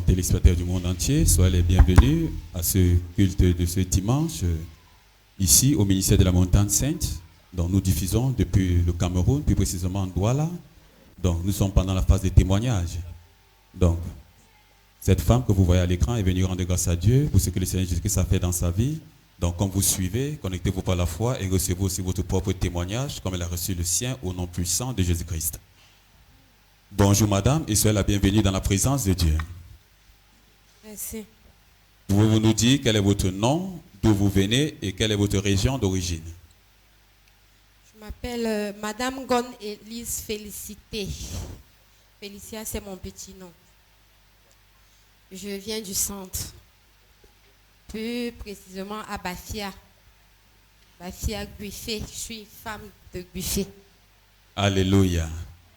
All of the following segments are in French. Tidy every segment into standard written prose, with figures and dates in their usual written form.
téléspectateurs du monde entier, soyez les bienvenus à ce culte de ce dimanche, ici au ministère de la Montagne Sainte, dont nous diffusons depuis le Cameroun, plus précisément en Douala. Donc nous sommes pendant la phase de témoignage. Donc, cette femme que vous voyez à l'écran est venue rendre grâce à Dieu pour ce que le Seigneur Jésus-Christ a fait dans sa vie. Donc, comme vous suivez, connectez-vous par la foi et recevez aussi votre propre témoignage, comme elle a reçu le sien au nom puissant de Jésus-Christ. Bonjour madame et soyez la bienvenue dans la présence de Dieu. Merci. Pouvez-vous nous dire quel est votre nom, d'où vous venez et quelle est votre région d'origine? Je m'appelle Madame Gon Elise Félicité. Félicia, c'est mon petit nom. Je viens du centre, plus précisément à Bafia. Bafia Guifé. Je suis femme de Guifé. Alléluia.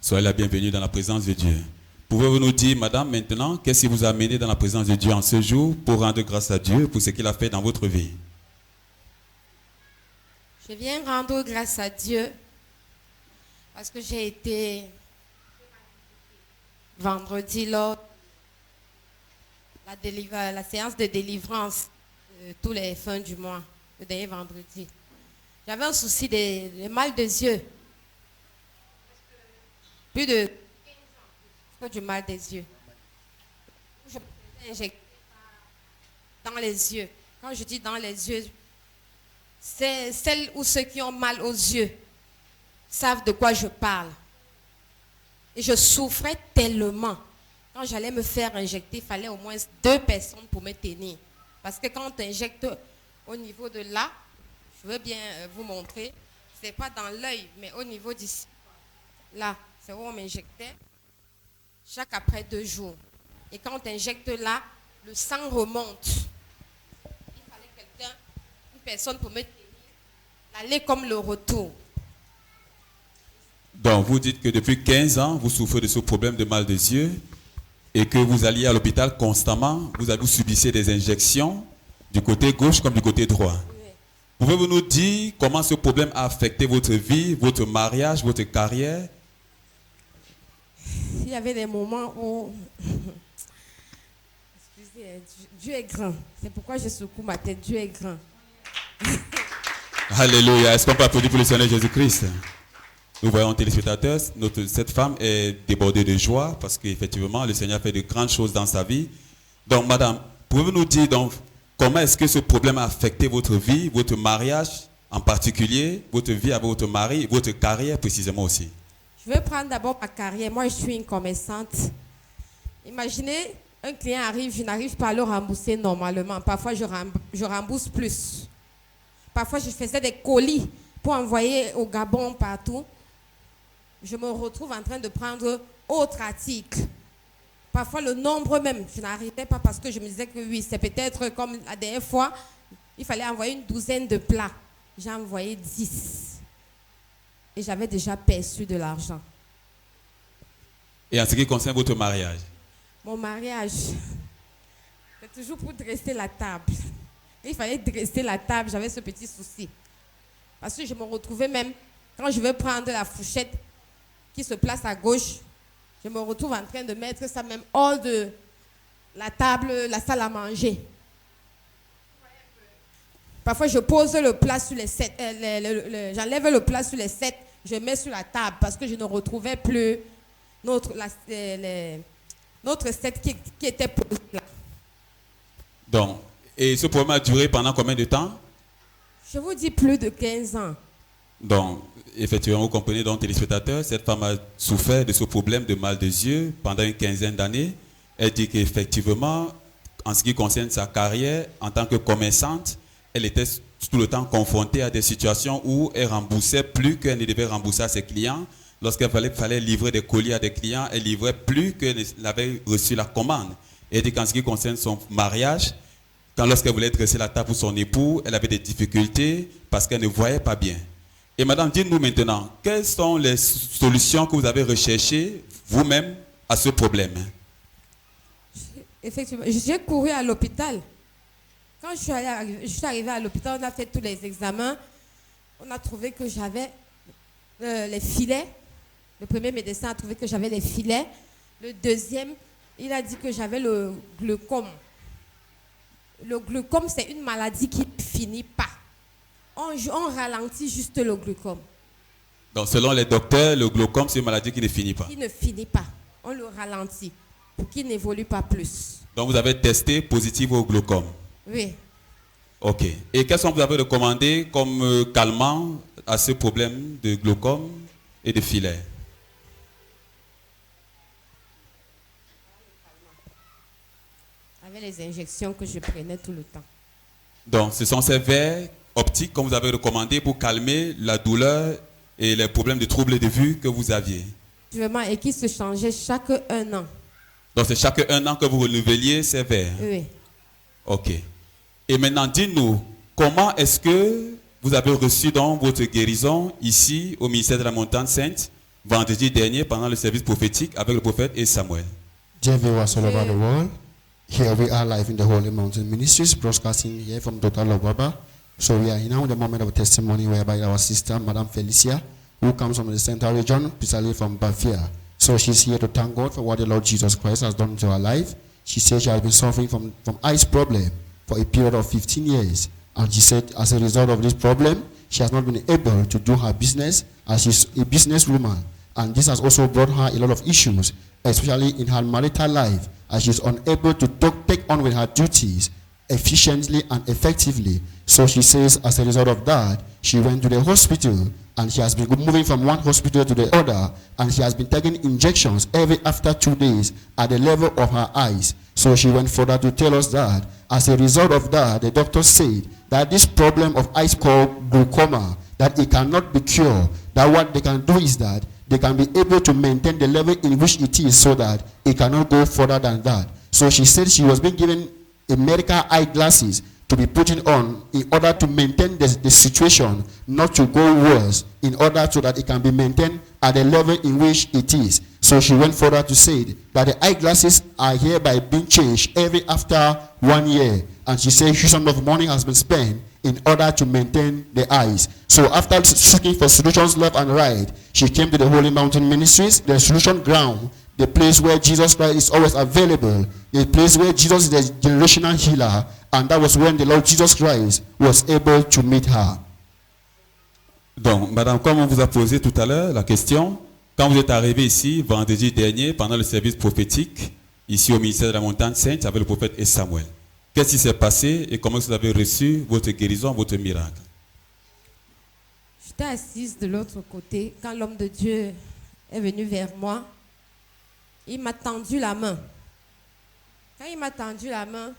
Soyez la bienvenue dans la présence de Dieu. Pouvez-vous nous dire, madame, maintenant, qu'est-ce qui vous a amené dans la présence de Dieu en ce jour pour rendre grâce à Dieu pour ce qu'il a fait dans votre vie? Je viens rendre grâce à Dieu parce que j'ai été vendredi lors de la séance de délivrance tous les fins du mois, le dernier vendredi. J'avais un souci de mal des yeux. Plus de 15 ans du mal des yeux. Je me faisais injecter dans les yeux. Quand je dis dans les yeux, c'est celles ou ceux qui ont mal aux yeux savent de quoi je parle. Et je souffrais tellement. Quand j'allais me faire injecter, il fallait au moins 2 personnes pour me tenir. Parce que quand on t'injecte au niveau de là, je veux bien vous montrer, c'est pas dans l'œil, mais au niveau d'ici. Là, c'est où on m'injectait chaque après 2 jours. Et quand on t'injecte là, le sang remonte. Il fallait quelqu'un, une personne pour me tenir, l'aller comme le retour. Donc, vous dites que depuis 15 ans, vous souffrez de ce problème de mal des yeux et que vous alliez à l'hôpital constamment, vous subissez des injections du côté gauche comme du côté droit. Oui. Pouvez-vous nous dire comment ce problème a affecté votre vie, votre mariage, votre carrière? Il y avait des moments où... Excusez, Dieu est grand. C'est pourquoi je secoue ma tête. Dieu est grand. Alléluia. Est-ce qu'on peut applaudir pour le Seigneur Jésus-Christ? Nous voyons téléspectateurs, cette femme est débordée de joie parce qu'effectivement, le Seigneur fait de grandes choses dans sa vie. Donc, madame, pouvez-vous nous dire donc, comment est-ce que ce problème a affecté votre vie, votre mariage en particulier, votre vie avec votre mari, votre carrière précisément aussi? Je vais prendre d'abord ma carrière. Moi, je suis une commerçante. Imaginez, un client arrive, je n'arrive pas à le rembourser normalement. Parfois, je rembourse plus. Parfois, je faisais des colis pour envoyer au Gabon partout. Je me retrouve en train de prendre autre article. Parfois, le nombre même, je n'arrivais pas parce que je me disais que oui, c'est peut-être comme la dernière fois, il fallait envoyer une 12aine de plats. J'ai envoyé 10. Et j'avais déjà perçu de l'argent. Et en ce qui concerne votre mariage? Mon mariage, c'est toujours pour dresser la table. Il fallait dresser la table, j'avais ce petit souci. Parce que je me retrouvais même, quand je veux prendre la fourchette qui se place à gauche, je me retrouve en train de mettre ça même hors de la table, la salle à manger. Parfois, je pose le plat sur les 7, j'enlève le plat sur les 7, je mets sur la table parce que je ne retrouvais plus notre 7 qui était posé là. Donc, et ce problème a duré pendant combien de temps? Je vous dis plus de 15 ans. Donc, effectivement, vous comprenez donc, téléspectateurs, cette femme a souffert de ce problème de mal des yeux pendant une quinzaine d'années. Elle dit qu'effectivement, en ce qui concerne sa carrière, en tant que commerçante, elle était tout le temps confrontée à des situations où elle remboursait plus qu'elle ne devait rembourser à ses clients. Lorsqu'elle fallait livrer des colis à des clients, elle livrait plus qu'elle avait reçu la commande. Elle dit qu'en ce qui concerne son mariage, lorsqu'elle voulait dresser la table pour son époux, elle avait des difficultés parce qu'elle ne voyait pas bien. Et madame, dites-nous maintenant, quelles sont les solutions que vous avez recherchées vous-même à ce problème? Effectivement, j'ai couru à l'hôpital. Quand je suis arrivée à l'hôpital, on a fait tous les examens. On a trouvé que j'avais les filets. Le premier médecin a trouvé que j'avais les filets. Le deuxième Il a dit que j'avais le glaucome. Le glaucome, c'est une maladie qui ne finit pas. On ralentit juste le glaucome. Donc, selon les docteurs, le glaucome, c'est une maladie qui ne finit pas. Qui ne finit pas. On le ralentit pour qu'il n'évolue pas plus. Donc, vous avez testé positif au glaucome. Oui. Ok. Et qu'est-ce que vous avez recommandé comme calmant à ce problème de glaucome et de filaire? Avec les injections que je prenais tout le temps. Donc, ce sont ces verres optiques qu'on vous avez recommandé pour calmer la douleur et les problèmes de troubles de vue que vous aviez. Et qui se changeait chaque 1 an. Donc, c'est chaque 1 an que vous renouvelliez ces verres? Oui. Ok. Et maintenant, dites-nous, comment est-ce que vous avez reçu donc votre guérison ici au ministère de la Montagne Sainte vendredi dernier pendant le service prophétique avec le prophète et Samuel? Dear viewers all over the world, here we are live in the Holy Mountain Ministries, broadcasting here from Total Lobaba. So we are now in the moment of testimony whereby our sister, Madame Felicia, who comes from the Central Region, precisely from Bavaria. So she's here to thank God for what the Lord Jesus Christ has done to her life. She said she has been suffering from eyes problem for a period of 15 years. And she said as a result of this problem, she has not been able to do her business as she's a businesswoman. And this has also brought her a lot of issues, especially in her marital life, as she's unable to take on with her duties efficiently and effectively. So she says as a result of that, she went to the hospital and she has been moving from one hospital to the other, and she has been taking injections every after 2 days at the level of her eyes. So she went further to tell us that as a result of that, the doctor said that this problem of eyes called glaucoma, that it cannot be cured, that what they can do is that they can be able to maintain the level in which it is so that it cannot go further than that. So she said she was being given a medical eyeglasses to be putting on in order to maintain the situation not to go worse, in order so that it can be maintained at the level in which it is. So she went further to say that the eyeglasses are hereby being changed every after 1 year. And she said huge amount of money has been spent in order to maintain the eyes. So after seeking for solutions left and right, she came to the Holy Mountain Ministries, the solution ground, the place where Jesus Christ is always available, the place where Jesus is the generational healer, and that was when the Lord Jesus Christ was able to meet her. Donc, madame, comme on vous a posé tout à l'heure la question, quand vous êtes arrivé ici vendredi dernier pendant le service prophétique, ici au ministère de la Montagne Sainte avec le prophète et Samuel, qu'est-ce qui s'est passé et comment vous avez reçu votre guérison, votre miracle? J'étais assise de l'autre côté quand l'homme de Dieu est venu vers moi. Il m'a tendu la main. Quand il m'a tendu la main,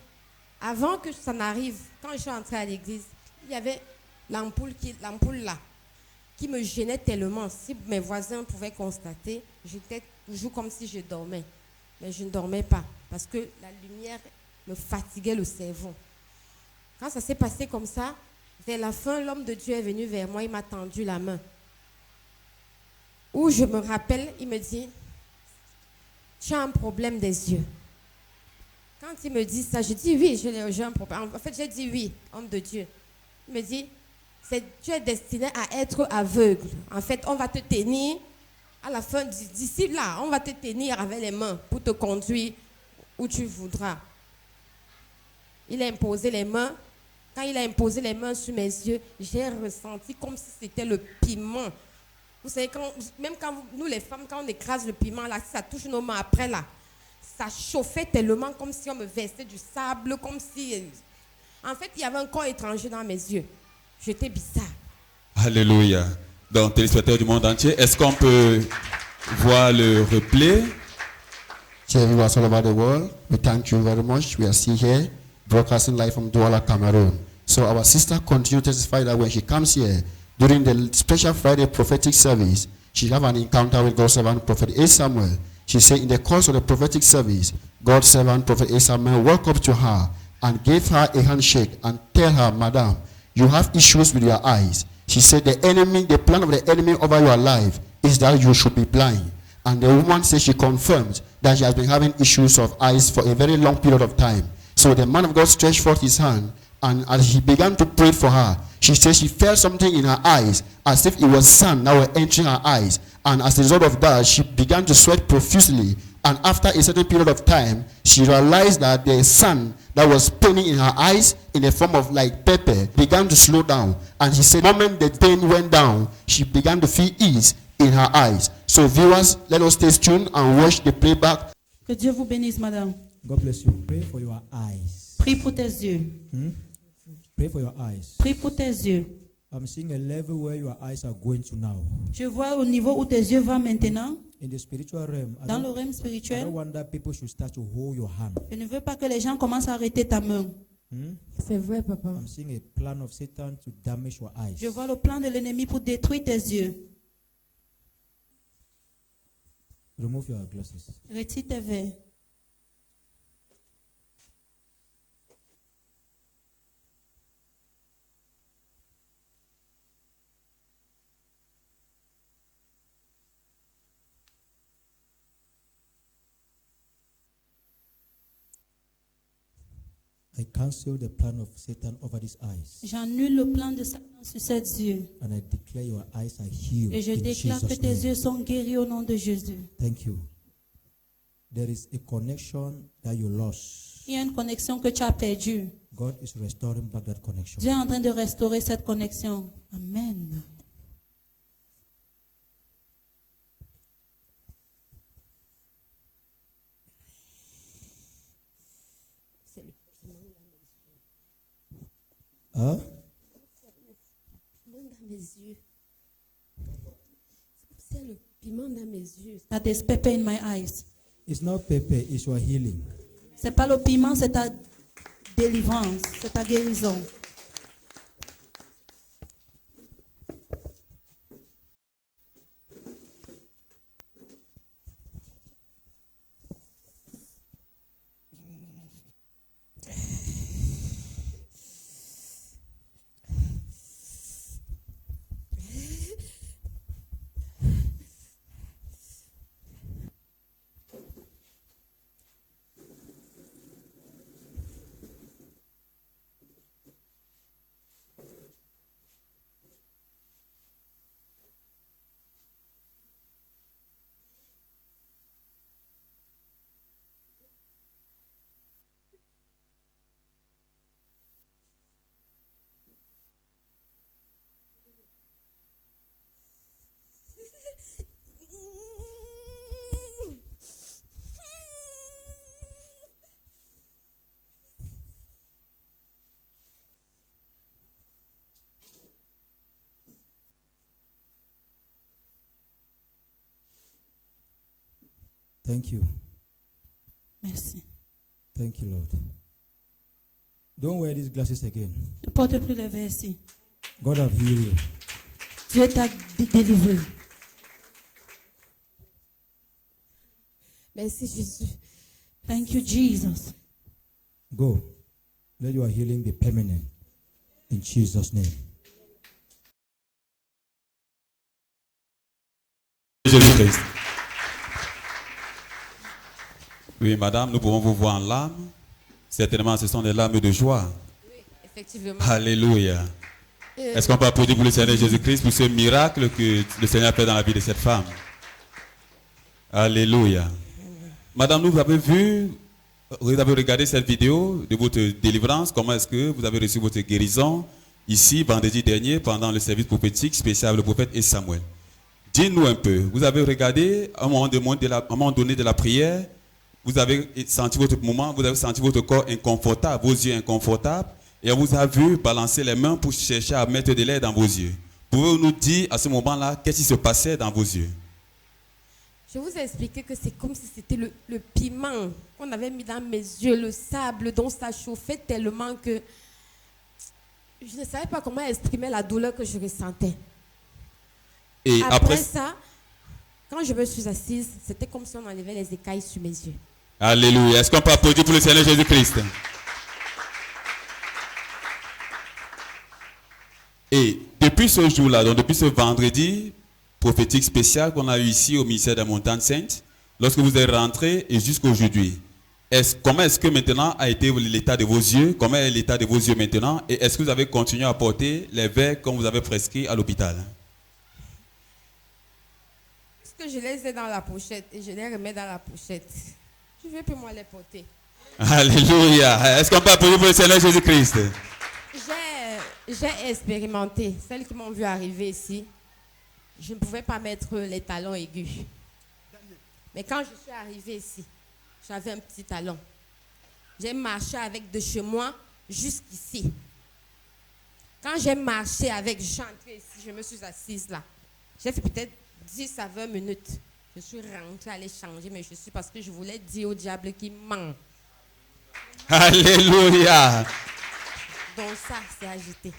avant que ça n'arrive, quand je suis entrée à l'église, il y avait l'ampoule là, qui me gênait tellement. Si mes voisins pouvaient constater, j'étais toujours comme si je dormais. Mais je ne dormais pas parce que la lumière me fatiguait le cerveau. Quand ça s'est passé comme ça, vers la fin, l'homme de Dieu est venu vers moi, il m'a tendu la main. Où je me rappelle, il me dit, tu as un problème des yeux. Quand il me dit ça, je dis oui, j'ai un problème. En fait, j'ai dit oui, homme de Dieu. Il me dit, tu es destiné à être aveugle. En fait, on va te tenir, à la fin, d'ici là, on va te tenir avec les mains pour te conduire où tu voudras. Il a imposé les mains. Quand il a imposé les mains sur mes yeux, j'ai ressenti comme si c'était le piment. Vous savez, même quand nous les femmes, quand on écrase le piment, là, ça touche nos mains après là, ça chauffait tellement comme si on me versait du sable, comme si... En fait, il y avait un corps étranger dans mes yeux. J'étais bizarre. Alléluia. Donc, téléspectateurs du monde entier, est-ce qu'on peut voir le replay? Dear viewers all over the world, we thank you very much. We are still here, broadcasting live from Douala, Cameroon. So our sister continued to testify that when she comes here, during the special Friday prophetic service, she have an encounter with God's servant, Prophet A. Samuel. She said in the course of the prophetic service, God's servant, Prophet A. Samuel, walked up to her and gave her a handshake and tell her, Madam, you have issues with your eyes. She said the plan of the enemy over your life is that you should be blind. And the woman said she confirmed that she has been having issues of eyes for a very long period of time. So the man of God stretched forth his hand, and as he began to pray for her, she said she felt something in her eyes, as if it was sand that were entering her eyes. And as a result of that, she began to sweat profusely. And after a certain period of time, she realized that the sun that was paining in her eyes in the form of like pepper began to slow down. And she said, the moment the pain went down, she began to feel ease in her eyes. So viewers, let us stay tuned and watch the playback. Que Dieu vous bénisse, madame. God bless you. Pray for your eyes. Prie pour tes yeux. Pray for your eyes. Prie pour tes yeux. I'm seeing a level where your eyes are going to now. Je vois au niveau où tes yeux vont maintenant. In the spiritual realm, Dans le realm I spirituel, don't want that people should start to hold your hand. je ne veux pas que les gens commencent à arrêter ta main. C'est vrai, papa. I'm seeing a plan of Satan to damage your eyes. Je vois le plan de l'ennemi pour détruire tes yeux. Remove your glasses. Retire tes verres. I cancel the plan of Satan over these eyes. J'annule le plan de Satan sur ces yeux. And I declare your eyes are healed Et je in déclare que Jesus' tes name. yeux sont guéris au nom de Jésus. Thank you. There is a connection that you lost. Il y a une connexion que tu as perdue. God is restoring back that connection. Dieu est en train de restaurer cette connexion. Amen. Huh? Piment dans mes yeux. C'est le piment dans mes yeux. That is pepper in my eyes. It's not pepper, it's your healing. C'est pas le piment, c'est ta délivrance, c'est ta guérison. Thank you. Merci. Thank you, Lord. Don't wear these glasses again. Ne porte plus les verres ici. God have healed you. Dieu t'a délivré. Merci, Jésus. Thank you, Jesus. Go. Let your healing be permanent. In Jesus' name. Jésus-Christ. Oui, madame, nous pouvons vous voir en larmes. Certainement, ce sont des larmes de joie. Oui, effectivement. Alléluia. Est-ce qu'on peut applaudir pour le Seigneur Jésus-Christ pour ce miracle que le Seigneur a fait dans la vie de cette femme? Alléluia. Madame, vous avez vu, vous avez regardé cette vidéo de votre délivrance. Comment est-ce que vous avez reçu votre guérison ici, vendredi dernier, pendant le service prophétique spécial, le prophète et Samuel? Dites-nous un peu. Vous avez regardé à un moment donné de la prière. Vous avez senti votre moment, vous avez senti votre corps inconfortable, vos yeux inconfortables, et on vous a vu balancer les mains pour chercher à mettre de l'air dans vos yeux. Pouvez-vous nous dire à ce moment-là, qu'est-ce qui se passait dans vos yeux? Je vous ai expliqué que c'est comme si c'était le piment qu'on avait mis dans mes yeux, le sable dont ça chauffait tellement que je ne savais pas comment exprimer la douleur que je ressentais. Et Après ça, quand je me suis assise, c'était comme si on enlevait les écailles sur mes yeux. Alléluia. Est-ce qu'on peut applaudir pour le Seigneur Jésus-Christ? Et depuis ce jour-là, donc depuis ce vendredi prophétique spécial qu'on a eu ici au ministère des Montagnes Saintes, lorsque vous êtes rentré et jusqu'aujourd'hui, comment est-ce que maintenant a été l'état de vos yeux? Comment est l'état de vos yeux maintenant? Et est-ce que vous avez continué à porter les verres qu'on vous avait prescrits à l'hôpital? Puisque je les ai dans la pochette et je les remets dans la pochette, je ne vais plus moi les porter. Alléluia. Est-ce qu'on peut applaudir pour le Seigneur Jésus-Christ? J'ai expérimenté. Celles qui m'ont vu arriver ici, je ne pouvais pas mettre les talons aigus. Mais quand je suis arrivée ici, j'avais un petit talon. J'ai marché avec de chez moi jusqu'ici. Quand j'ai marché avec, je suis entrée ici, je me suis assise là. J'ai fait peut-être 10 à 20 minutes. Je suis rentrée, aller changer mes chaussures parce que je voulais dire au diable qu'il ment. Alléluia. Donc ça, c'est agité.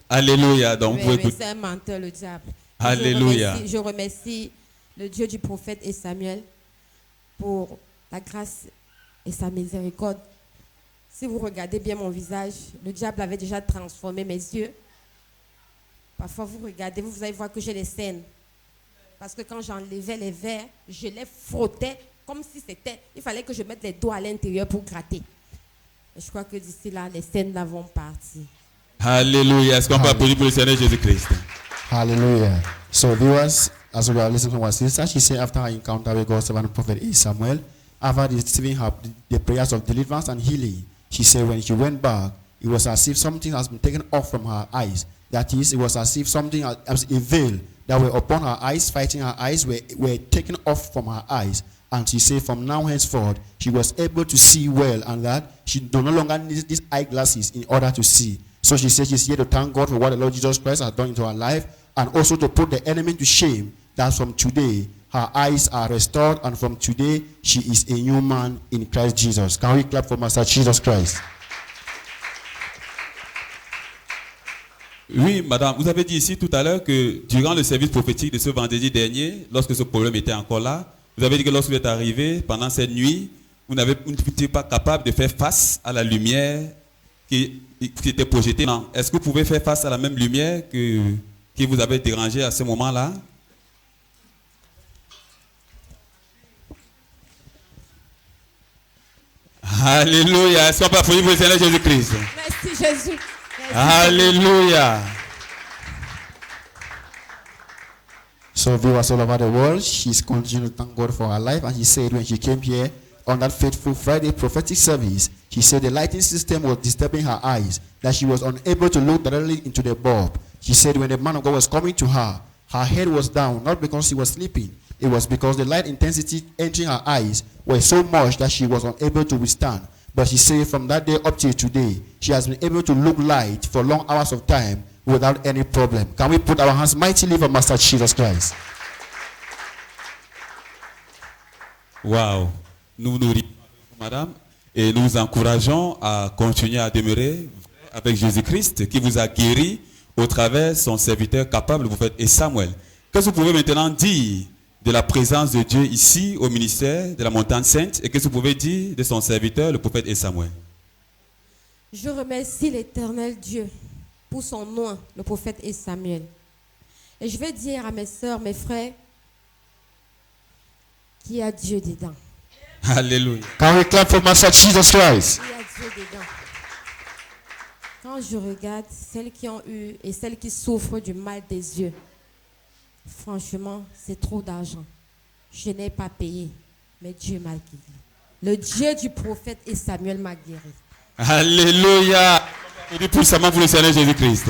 Alléluia. Donc, Mais c'est un menteur, le diable. Alléluia. Je remercie le Dieu du prophète et Samuel pour la grâce et sa miséricorde. Si vous regardez bien mon visage, le diable avait déjà transformé mes yeux. Parfois, vous regardez, vous allez voir que j'ai des scènes. Parce que quand j'enlevais les verres, je les frottais comme si c'était... Il fallait que je mette les doigts à l'intérieur pour gratter. Et je crois que d'ici là, les scènes là vont partir. Alléluia. Est-ce qu'on peut applaudir pour le Seigneur Jésus-Christ? Hallelujah. So viewers, as we are listening to our sister, she said after her encounter with God's servant prophet Samuel, after receiving the prayers of deliverance and healing, she said when she went back, it was as if something has been taken off from her eyes. That is, it was as if something, as a veil that were upon her eyes, fighting her eyes, were taken off from her eyes. And she said from now henceforth, she was able to see well, and that she no longer needs these eyeglasses in order to see. So she said she's here to thank God for what the Lord Jesus Christ has done into her life, and also to put the enemy to shame, that from today, her eyes are restored, and from today, she is a new man in Christ Jesus. Can we clap for Master Jesus Christ? Oui, madame, vous avez dit ici tout à l'heure que durant le service prophétique de ce vendredi dernier, lorsque ce problème était encore là, vous avez dit que lorsque vous êtes arrivé pendant cette nuit, vous n'étiez pas capable de faire face à la lumière qui était projetée. Non. Est-ce que vous pouvez faire face à la même lumière qui vous avait dérangé à ce moment-là? Alléluia. Est-ce qu'on peut applaudir pour le Seigneur Jésus-Christ? Merci Jésus. Merci. Alléluia. So viewers all over the world, she's continuing to thank God for her life, and she said when she came here on that faithful Friday prophetic service, she said the lighting system was disturbing her eyes, that she was unable to look directly into the bulb. She said when the man of God was coming to her, her head was down, not because she was sleeping. It was because the light intensity entering her eyes was so much that she was unable to withstand. But she said from that day up till today, she has been able to look light for long hours of time without any problem. Can we put our hands mightily for Master Jesus Christ? Wow. Nous nous remercions, madame, et nous vous encourageons à continuer à demeurer avec Jésus-Christ qui vous a guéri au travers de son serviteur capable, le prophète Samuel. Qu'est-ce que vous pouvez maintenant dire de la présence de Dieu ici au ministère de la Montagne Sainte, et qu'est-ce que vous pouvez dire de son serviteur, le prophète Samuel? Je remercie l'Éternel Dieu pour son nom, le prophète Samuel. Et je vais dire à mes sœurs, mes frères, qu'il y a Dieu dedans. Alléluia. Can we clap for Master Jesus Christ? Il y a Dieu dedans. Quand je regarde celles qui ont eu et celles qui souffrent du mal des yeux, franchement, c'est trop d'argent. Je n'ai pas payé, mais Dieu m'a guéri. Le Dieu du prophète Samuel m'a guéri. Alléluia. Et puissamment pour le Seigneur Jésus-Christ.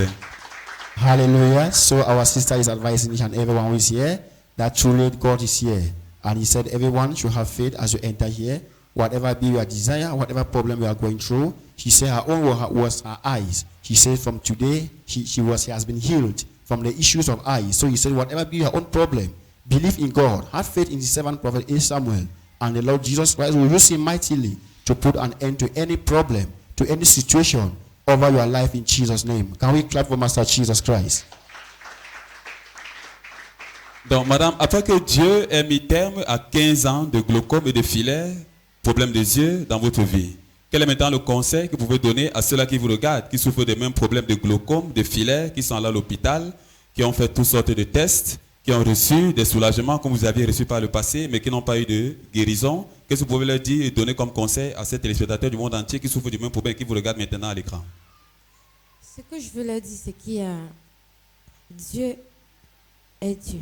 Hallelujah. So our sister is advising each and everyone who is here that truly God is here. And he said everyone should have faith as you enter here. Whatever be your desire, whatever problem you are going through. She said her own was her eyes. She said from today, she has been healed from the issues of eyes. So he said whatever be your own problem, believe in God. Have faith in the servant prophet Samuel. And the Lord Jesus Christ will use him mightily to put an end to any problem, to any situation over your life in Jesus' name. Can we clap for Master Jesus Christ? Donc, madame, après que Dieu ait mis terme à 15 ans de glaucome et de filaire, problème des yeux dans votre vie, quel est maintenant le conseil que vous pouvez donner à ceux-là qui vous regardent, qui souffrent des mêmes problèmes de glaucome, de filaire, qui sont là à l'hôpital, qui ont fait toutes sortes de tests, qui ont reçu des soulagements comme vous aviez reçu par le passé, mais qui n'ont pas eu de guérison? Qu'est-ce que vous pouvez leur dire et donner comme conseil à ces téléspectateurs du monde entier qui souffrent du même problème et qui vous regardent maintenant à l'écran? Ce que je veux leur dire, c'est qu'il y a Dieu est Dieu.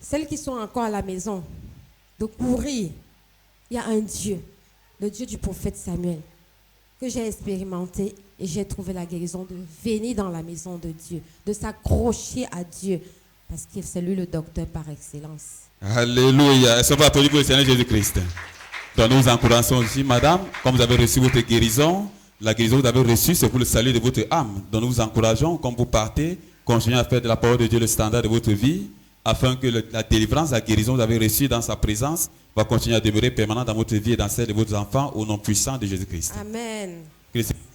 Celles qui sont encore à la maison, de courir. Il y a un Dieu, le Dieu du prophète Samuel, que j'ai expérimenté et j'ai trouvé la guérison de venir dans la maison de Dieu, de s'accrocher à Dieu, parce que c'est lui le docteur par excellence. Alléluia. Est-ce qu'on va applaudir pour le Seigneur Jésus-Christ? Donc nous vous encourageons aussi, madame, comme vous avez reçu votre guérison, la guérison que vous avez reçue, c'est pour le salut de votre âme. Donc nous vous encourageons, comme vous partez, continuez à faire de la parole de Dieu le standard de votre vie, afin que la délivrance, la guérison que vous avez reçue dans sa présence va continuer à demeurer permanente dans votre vie et dans celle de vos enfants, au nom puissant de Jésus-Christ. Amen.